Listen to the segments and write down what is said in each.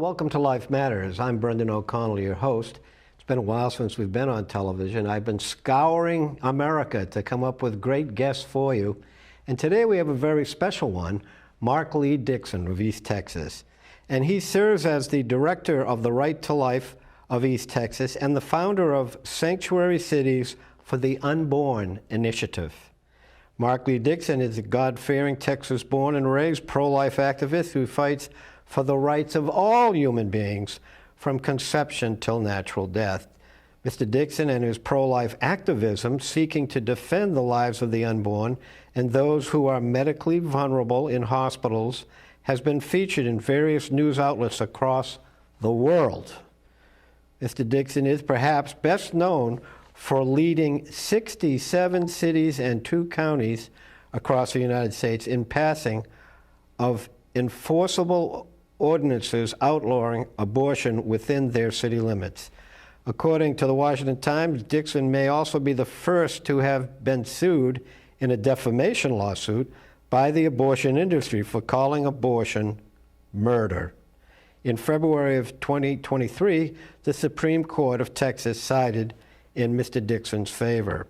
welcome to Life Matters. I'm Brendan O'Connell, your host. It's been a while since we've been on television. I've been scouring America to come up with great guests for you. And today we have a very special one, Mark Lee Dickson of East Texas. And he serves as the director of the Right to Life of East Texas and the founder of Sanctuary Cities for the Unborn initiative. Mark Lee Dickson is a God-fearing, Texas-born and raised pro-life activist who fights for the rights of all human beings from conception till natural death. Mr. Dickson and his pro-life activism seeking to defend the lives of the unborn and those who are medically vulnerable in hospitals has been featured in various news outlets across the world. Mr. Dickson is perhaps best known for leading 67 cities and 2 counties across the United States in passing of enforceable ordinances outlawing abortion within their city limits. According to the Washington Times, Dickson may also be the first to have been sued in a defamation lawsuit by the abortion industry for calling abortion murder. In February of 2023, the Supreme Court of Texas sided in Mr. Dickson's favor.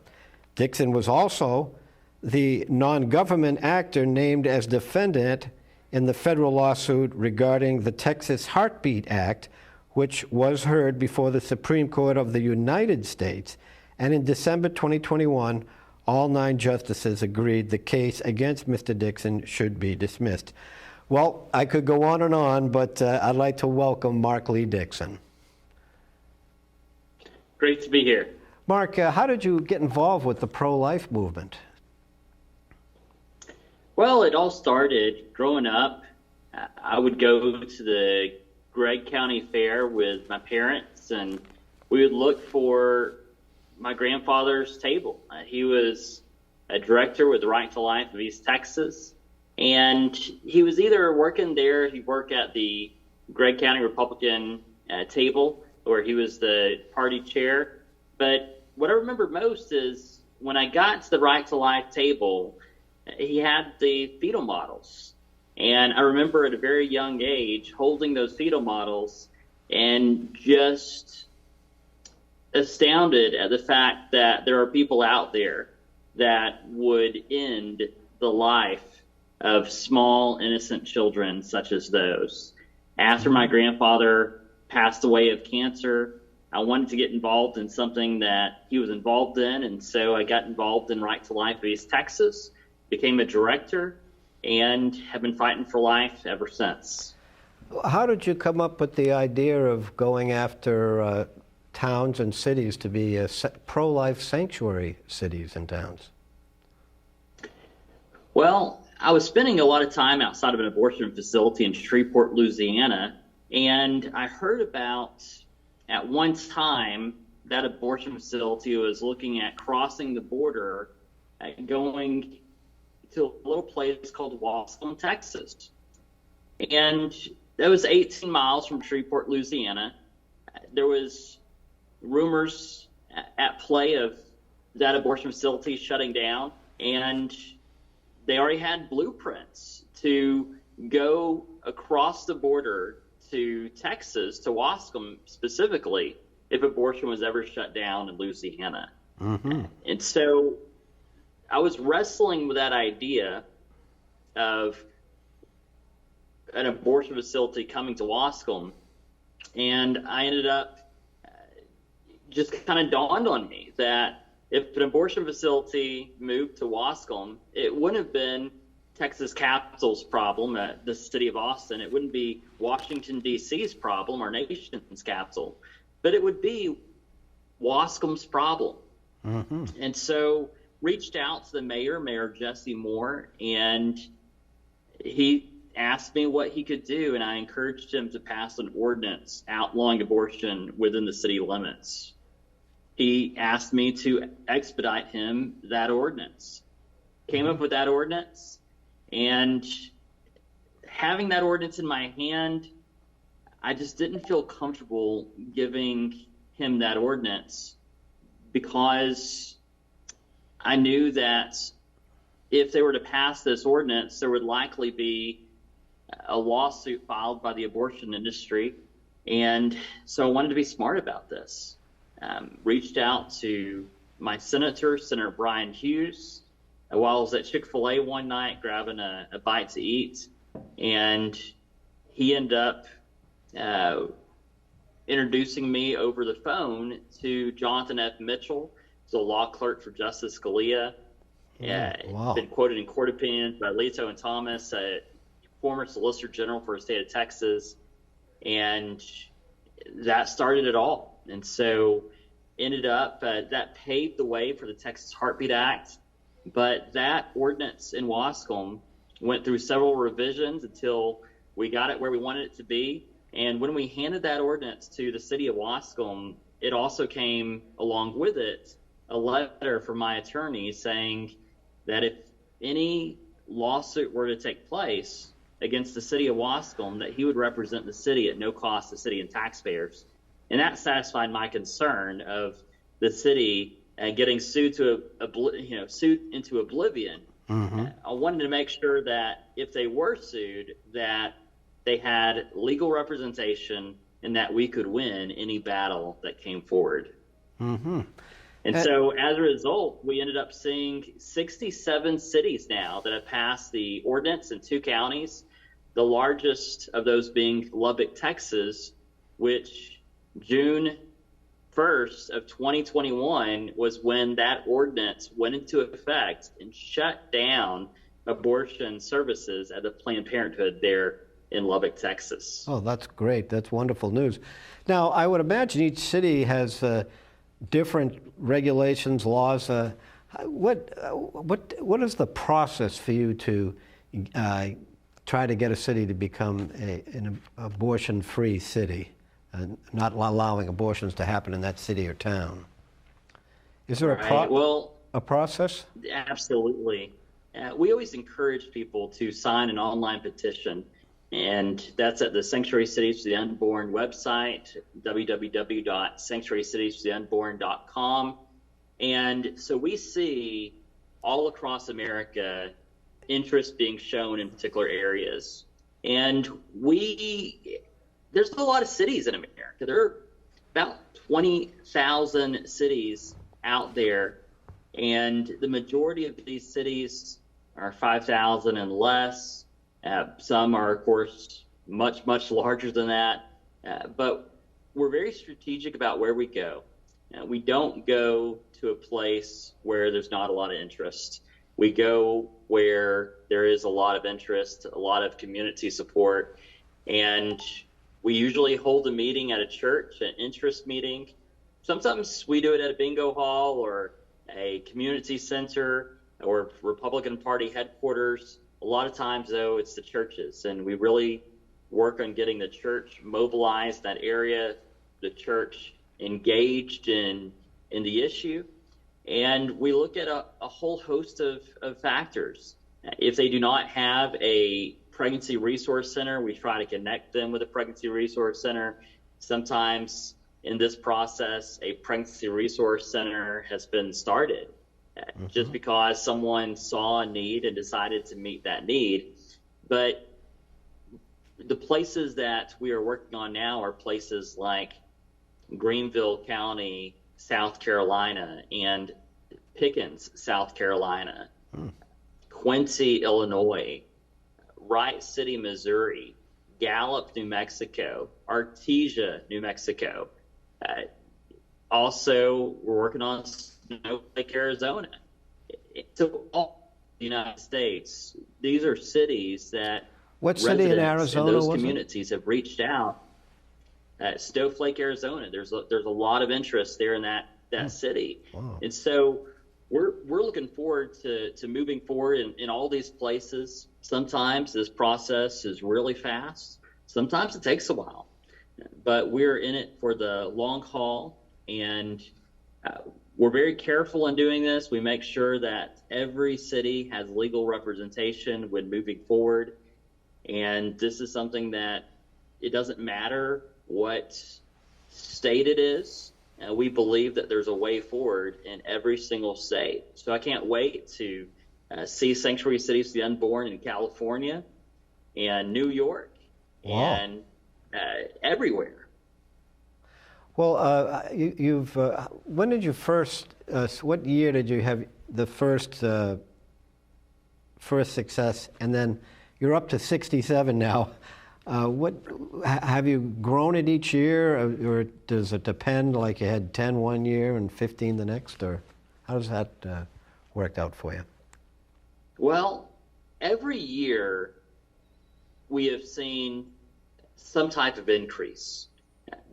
Dickson was also the non-government actor named as defendant in the federal lawsuit regarding the Texas Heartbeat Act, which was heard before the Supreme Court of the United States. And in December 2021, all 9 justices agreed the case against Mr. Dickson should be dismissed. Well, I could go on, but I'd like to welcome Mark Lee Dickson. Great to be here. Mark, how did you get involved with the pro-life movement? Well, it all started growing up. I would go to the Gregg County Fair with my parents, and we would look for my grandfather's table. He was a director with the Right to Life of East Texas, and he was either working there, he'd work at the Gregg County Republican table, or he was the party chair. But what I remember most is when I got to the Right to Life table, he had the fetal models. And I remember at a very young age holding those fetal models and just astounded at the fact that there are people out there that would end the life of small, innocent children such as those. After my grandfather passed away of cancer, I wanted to get involved in something that he was involved in, and so I got involved in Right to Life of East Texas, became a director, and have been fighting for life ever since. How did you come up with the idea of going after towns and cities to be pro-life sanctuary cities and towns? Well, I was spending a lot of time outside of an abortion facility in Shreveport, Louisiana, and I heard about, at one time, that abortion facility was looking at crossing the border, going to a little place called Wascom, Texas. And that was 18 miles from Shreveport, Louisiana. There was rumors at play of that abortion facility shutting down, and they already had blueprints to go across the border to Texas, to Wascom specifically, if abortion was ever shut down in Louisiana. Mm-hmm. And so I was wrestling with that idea of an abortion facility coming to Wascom, and I ended up just kind of dawned on me that if an abortion facility moved to Wascom, it wouldn't have been Texas Capital's problem at the city of Austin. It wouldn't be Washington, D.C.'s problem, our nation's capital, but it would be Wascom's problem. Mm-hmm. And so reached out to the mayor, Mayor Jesse Moore, and he asked me what he could do, and I encouraged him to pass an ordinance outlawing abortion within the city limits. He asked me to expedite him that ordinance. Came up with that ordinance, and having that ordinance in my hand, I just didn't feel comfortable giving him that ordinance because I knew that if they were to pass this ordinance, there would likely be a lawsuit filed by the abortion industry. And so I wanted to be smart about this. Reached out to my senator, Senator Brian Hughes, while I was at Chick-fil-A one night grabbing a bite to eat. And he ended up introducing me over the phone to Jonathan F. Mitchell. He's a law clerk for Justice Scalia. Wow. Been quoted in court opinions by Alito and Thomas, former Solicitor General for the state of Texas. And that started it all. And so ended up, that paved the way for the Texas Heartbeat Act. But that ordinance in Wascom went through several revisions until we got it where we wanted it to be. And when we handed that ordinance to the city of Wascom, it also came along with it a letter from my attorney saying that if any lawsuit were to take place against the city of Wascom, that he would represent the city at no cost to city and taxpayers. And that satisfied my concern of the city getting sued sued into oblivion. Mm-hmm. I wanted to make sure that if they were sued, that they had legal representation and that we could win any battle that came forward. Mm-hmm. And so as a result, we ended up seeing 67 cities now that have passed the ordinance in 2 counties, the largest of those being Lubbock, Texas, which June 1st of 2021 was when that ordinance went into effect and shut down abortion services at the Planned Parenthood there in Lubbock, Texas. Oh, that's great. That's wonderful news. Now, I would imagine each city has different regulations, laws. What is the process for you to try to get a city to become an abortion-free city, not allowing abortions to happen in that city or town? Is there a process? Absolutely. We always encourage people to sign an online petition, and that's at the Sanctuary Cities for the Unborn website, www.sanctuarycitiesfortheunborn.com. And so we see all across America interest being shown in particular areas. And there's a lot of cities in America. There are about 20,000 cities out there, and the majority of these cities are 5,000 and less. Some are, of course, much, much larger than that. But we're very strategic about where we go. We don't go to a place where there's not a lot of interest. We go where there is a lot of interest, a lot of community support, and we usually hold a meeting at a church, an interest meeting. Sometimes we do it at a bingo hall or a community center or Republican Party headquarters. A lot of times, though, it's the churches, and we really work on getting the church mobilized in that area, the church engaged in the issue, and we look at a whole host of factors. If they do not have a pregnancy resource center, we try to connect them with a pregnancy resource center. Sometimes in this process, a pregnancy resource center has been started. Just because someone saw a need and decided to meet that need. But the places that we are working on now are places like Greenville County, South Carolina, and Pickens, South Carolina, Quincy, Illinois, Wright City, Missouri, Gallup, New Mexico, Artesia, New Mexico. Also, we're working on Snowflake, Arizona. So all the United States, these are cities that what city in Arizona those was communities have reached out. Snowflake, Arizona. There's a lot of interest there in that city. Wow. And so we're looking forward to moving forward in all these places. Sometimes this process is really fast. Sometimes it takes a while, but we're in it for the long haul, and we're very careful in doing this. We make sure that every city has legal representation when moving forward. And this is something that it doesn't matter what state it is. We believe that there's a way forward in every single state. So I can't wait to see Sanctuary Cities for the Unborn in California. and New York Wow. and everywhere. Well, when did you first, what year did you have the first success? And then you're up to 67 now. Have you grown it each year, or does it depend, like you had 10 one year and 15 the next, or how does that work out for you? Well, every year we have seen some type of increase.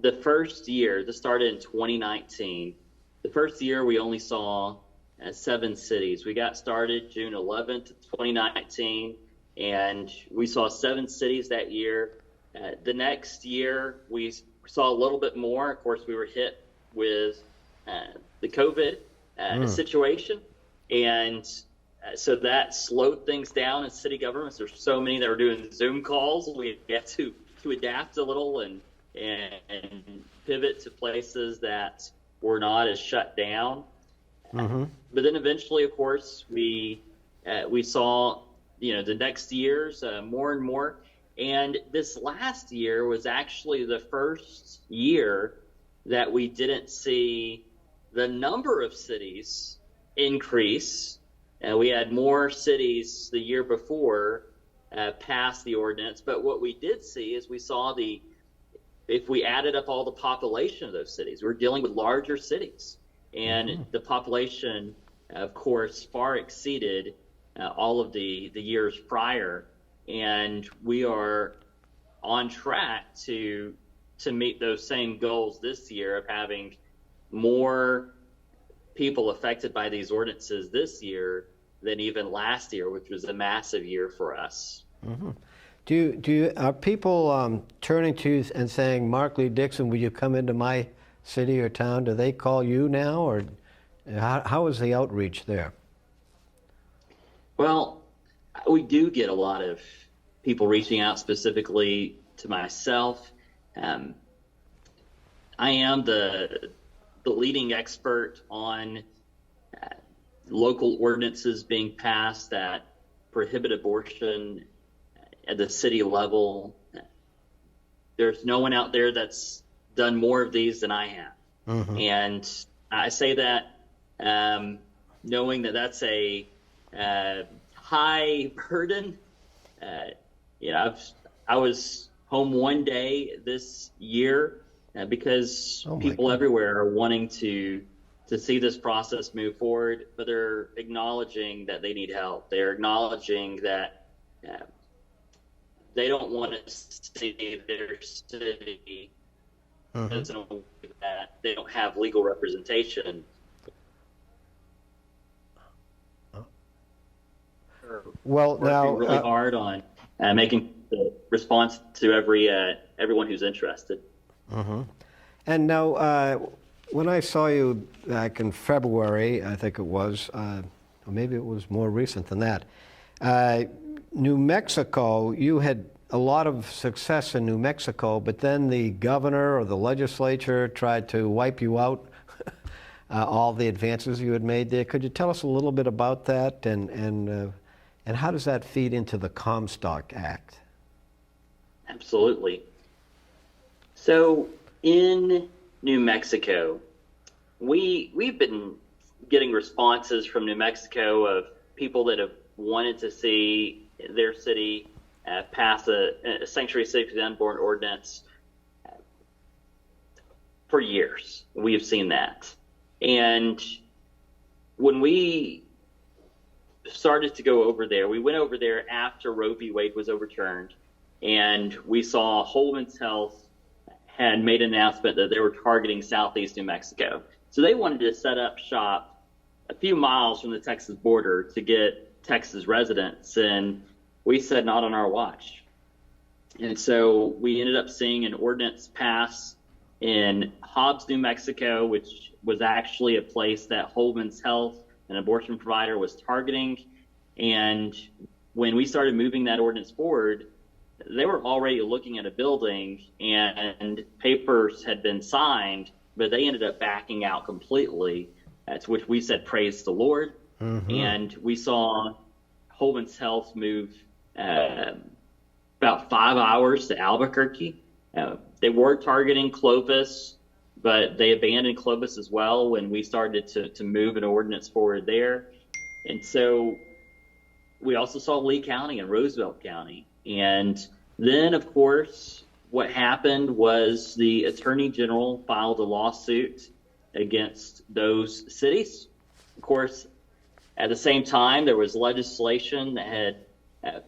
The first year, this started in 2019. The first year we only saw 7 cities. We got started June 11th, 2019, and we saw 7 cities that year. The next year we saw a little bit more. Of course, we were hit with the COVID situation, and so that slowed things down in city governments. There's so many that were doing Zoom calls. We had to adapt a little and pivot to places that were not as shut down. Mm-hmm. But then eventually, of course, we saw the next years more and more. And this last year was actually the first year that we didn't see the number of cities increase. We had more cities the year before pass the ordinance. But what we did see is we saw if we added up all the population of those cities, we're dealing with larger cities. And the population, of course, far exceeded all of the years prior. And we are on track to meet those same goals this year of having more people affected by these ordinances this year than even last year, which was a massive year for us. Mm-hmm. Are people turning to you and saying, Mark Lee Dickson, will you come into my city or town? Do they call you now, or how is the outreach there? Well, we do get a lot of people reaching out specifically to myself. I am the leading expert on local ordinances being passed that prohibit abortion at the city level. There's no one out there that's done more of these than I have. Mm-hmm. And I say that knowing that that's a high burden. I was home one day this year because people everywhere are wanting to see this process move forward, but they're acknowledging that they need help. They're acknowledging that they don't want to see their city that they don't have legal representation. Well, working now really hard on making the response to everyone who's interested. Mm-hmm. And now, when I saw you back in February, I think it was, or maybe it was more recent than that, New Mexico, you had a lot of success in New Mexico, but then the governor or the legislature tried to wipe you out, all the advances you had made there. Could you tell us a little bit about that, and how does that feed into the Comstock Act? Absolutely. So in New Mexico, we've been getting responses from New Mexico of people that have wanted to see their city pass a sanctuary city for the unborn ordinance for years. We have seen that. And when we started to go over there, we went over there after Roe v. Wade was overturned, and we saw Holman's Health had made an announcement that they were targeting southeast New Mexico. So they wanted to set up shop a few miles from the Texas border to get Texas residents, and we said not on our watch. And so we ended up seeing an ordinance pass in Hobbs, New Mexico, which was actually a place that Holman's Health, an abortion provider, was targeting. And when we started moving that ordinance forward, they were already looking at a building and papers had been signed, but they ended up backing out completely, to which we said, praise the Lord. Mm-hmm. And we saw Holman's Health move about 5 hours to Albuquerque. They were targeting Clovis, but they abandoned Clovis as well when we started to move an ordinance forward there. And so we also saw Lee County and Roosevelt County. And then, of course, what happened was the Attorney General filed a lawsuit against those cities. Of course, at the same time, there was legislation that had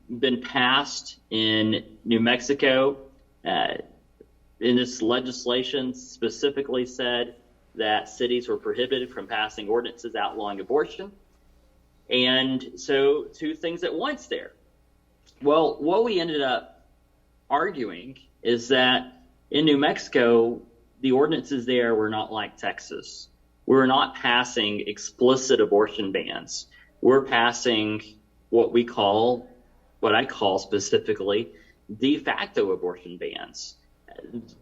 been passed in New Mexico. In this legislation specifically said that cities were prohibited from passing ordinances outlawing abortion. And so two things at once there. Well, what we ended up arguing is that in New Mexico, the ordinances there were not like Texas. We were not passing explicit abortion bans. We're passing what I call specifically de facto abortion bans.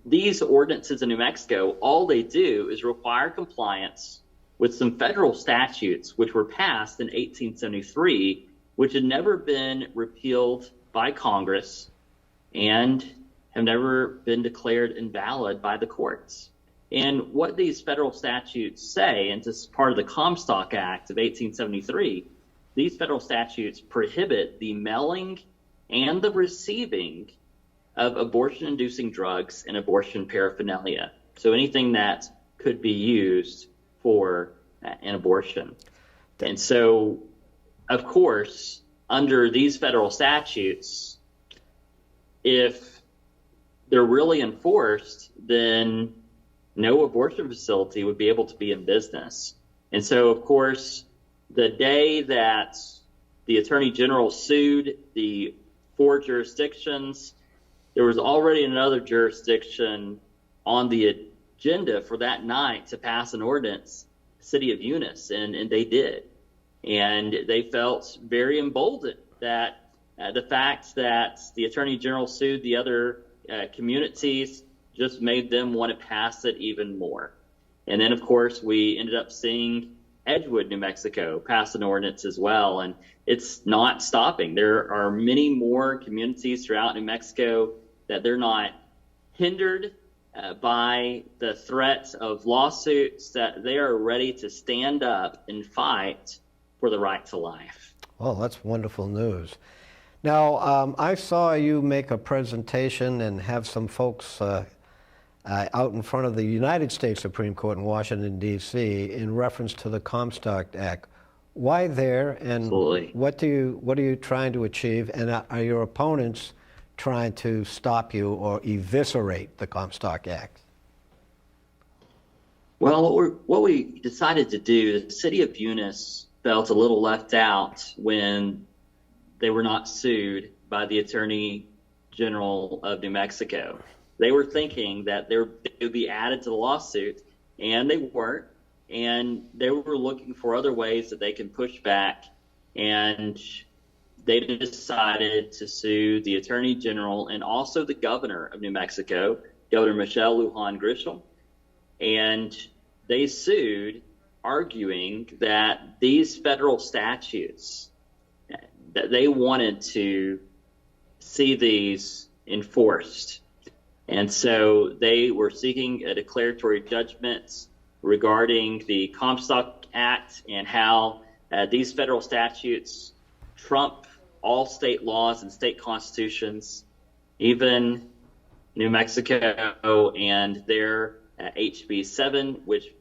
These ordinances in New Mexico, all they do is require compliance with some federal statutes which were passed in 1873, which had never been repealed by Congress and have never been declared invalid by the courts. And what these federal statutes say, and this is part of the Comstock Act of 1873, these federal statutes prohibit the mailing and the receiving of abortion-inducing drugs and abortion paraphernalia. So anything that could be used for an abortion. And so, of course, under these federal statutes, if they're really enforced, then no abortion facility would be able to be in business. And so, of course, the day that the Attorney General sued the 4 jurisdictions, there was already another jurisdiction on the agenda for that night to pass an ordinance, City of Eunice, and they did. And they felt very emboldened that the fact that the Attorney General sued the other communities just made them want to pass it even more. And then, of course, we ended up seeing Edgewood, New Mexico, pass an ordinance as well. And it's not stopping. There are many more communities throughout New Mexico that they're not hindered by the threats of lawsuits, that they are ready to stand up and fight for the right to life. Well, that's wonderful news. Now, I saw you make a presentation and have some folks out in front of the United States Supreme Court in Washington, D.C. in reference to the Comstock Act. Why there, and Absolutely. what are you trying to achieve, and are your opponents trying to stop you or eviscerate the Comstock Act? Well, what we decided to do, the City of Eunice felt a little left out when they were not sued by the Attorney General of New Mexico. They were thinking that they would be added to the lawsuit, and they weren't. And they were looking for other ways that they can push back, and they decided to sue the Attorney General and also the Governor of New Mexico, Governor Michelle Lujan Grisham. And they sued, arguing that these federal statutes, that they wanted to see these enforced. And so they were seeking a declaratory judgment regarding the Comstock Act and how these federal statutes trump all state laws and state constitutions, even New Mexico and their HB 7, which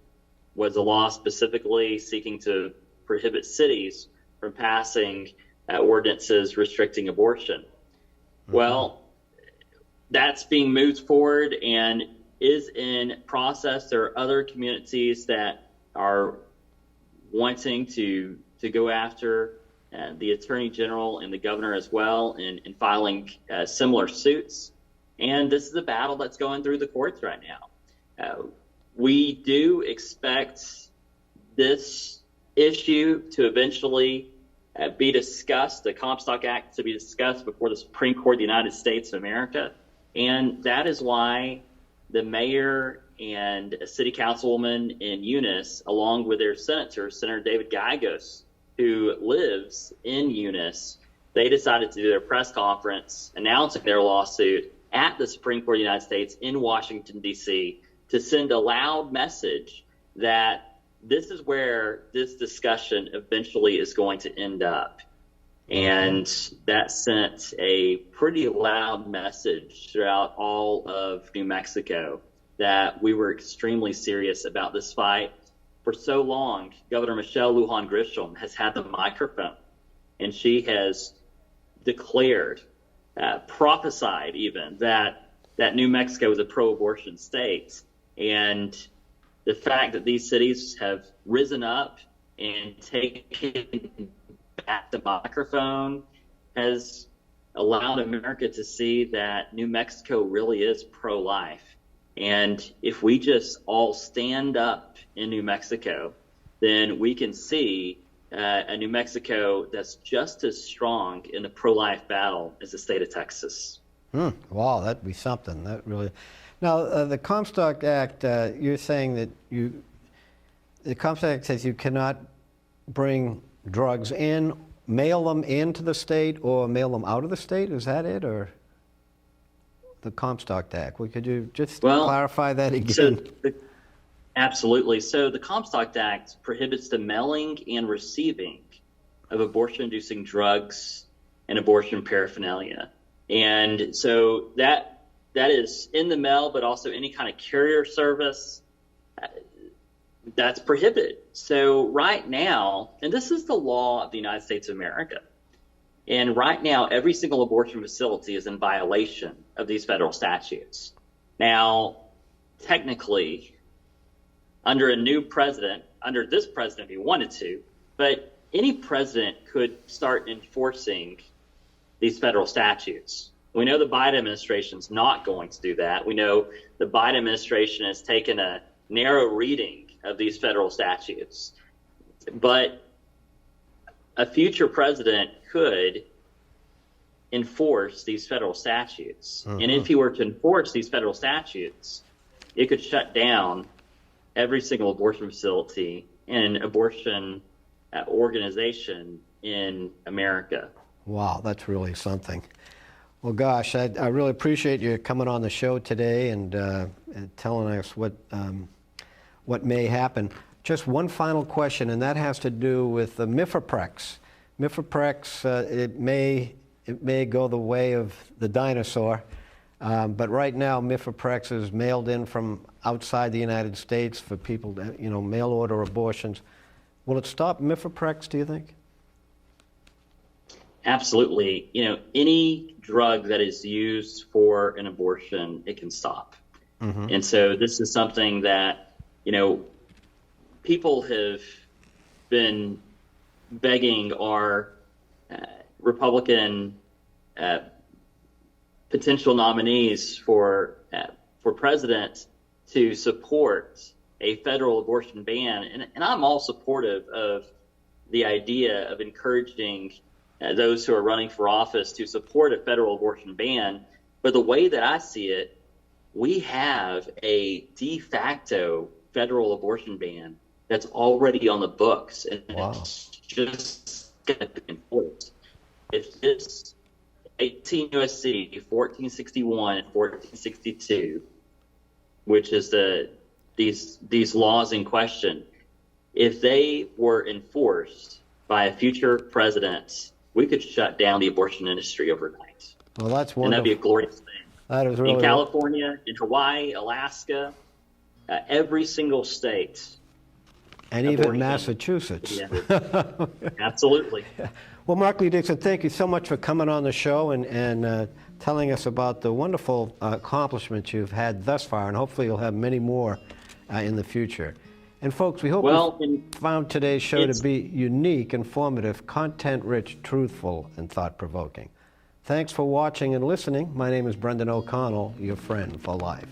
was a law specifically seeking to prohibit cities from passing ordinances restricting abortion. Mm-hmm. Well, that's being moved forward and is in process. There are other communities that are wanting to go after the Attorney General and the Governor as well in filing similar suits. And this is a battle that's going through the courts right now. We do expect this issue to eventually be discussed, the Comstock Act to be discussed before the Supreme Court of the United States of America. And that is why the mayor and a city councilwoman in Eunice, along with their senator, Senator David Gallegos, who lives in Eunice, they decided to do their press conference announcing their lawsuit at the Supreme Court of the United States in Washington, D.C., to send a loud message that this is where this discussion eventually is going to end up. And that sent a pretty loud message throughout all of New Mexico that we were extremely serious about this fight. For so long, Governor Michelle Lujan Grisham has had the microphone, and she has declared, prophesied even, that New Mexico is a pro-abortion state. And the fact that these cities have risen up and taken back the microphone has allowed America to see that New Mexico really is pro-life. And if we just all stand up in New Mexico, then we can see a New Mexico that's just as strong in the pro-life battle as the state of Texas. Wow, that'd be something. That really. Now, the Comstock Act, you're saying that the Comstock Act says you cannot bring drugs in, mail them into the state, or mail them out of the state. Is that it, or the Comstock Act? Could you just clarify that again? Absolutely. So the Comstock Act prohibits the mailing and receiving of abortion-inducing drugs and abortion paraphernalia. And so that is in the mail, but also any kind of carrier service, that's prohibited. So right now, and this is the law of the United States of America, and right now every single abortion facility is in violation of these federal statutes. Now, technically, under a new president, under this president if he wanted to, but any president could start enforcing these federal statutes. We know the Biden administration is not going to do that. We know the Biden administration has taken a narrow reading of these federal statutes. But a future president could enforce these federal statutes. And if he were to enforce these federal statutes, it could shut down every single abortion facility and abortion organization in America. Wow, that's really something. Well, gosh, I really appreciate you coming on the show today and telling us what may happen. Just one final question, and that has to do with the Mifeprex. Mifeprex, it may go the way of the dinosaur, but right now Mifeprex is mailed in from outside the United States for people, mail order abortions. Will it stop Mifeprex, do you think? Absolutely. Any drug that is used for an abortion, it can stop. And so this is something that, people have been begging our Republican potential nominees for president to support a federal abortion ban. And I'm all supportive of the idea of encouraging those who are running for office to support a federal abortion ban. But the way that I see it, we have a de facto federal abortion ban that's already on the books, and it's just going to be enforced. If this 18 U.S.C. 1461 and 1462, which is these laws in question, if they were enforced by a future president, we could shut down the abortion industry overnight. Well, that's wonderful. And that'd be a glorious thing. That is really in California, in Hawaii, Alaska, every single state. And even Massachusetts. Yeah. Absolutely. Well, Mark Lee Dickson, thank you so much for coming on the show and telling us about the wonderful accomplishments you've had thus far, and hopefully you'll have many more in the future. And folks, we hope you found today's show to be unique, informative, content-rich, truthful, and thought-provoking. Thanks for watching and listening. My name is Brendan O'Connell, your friend for life.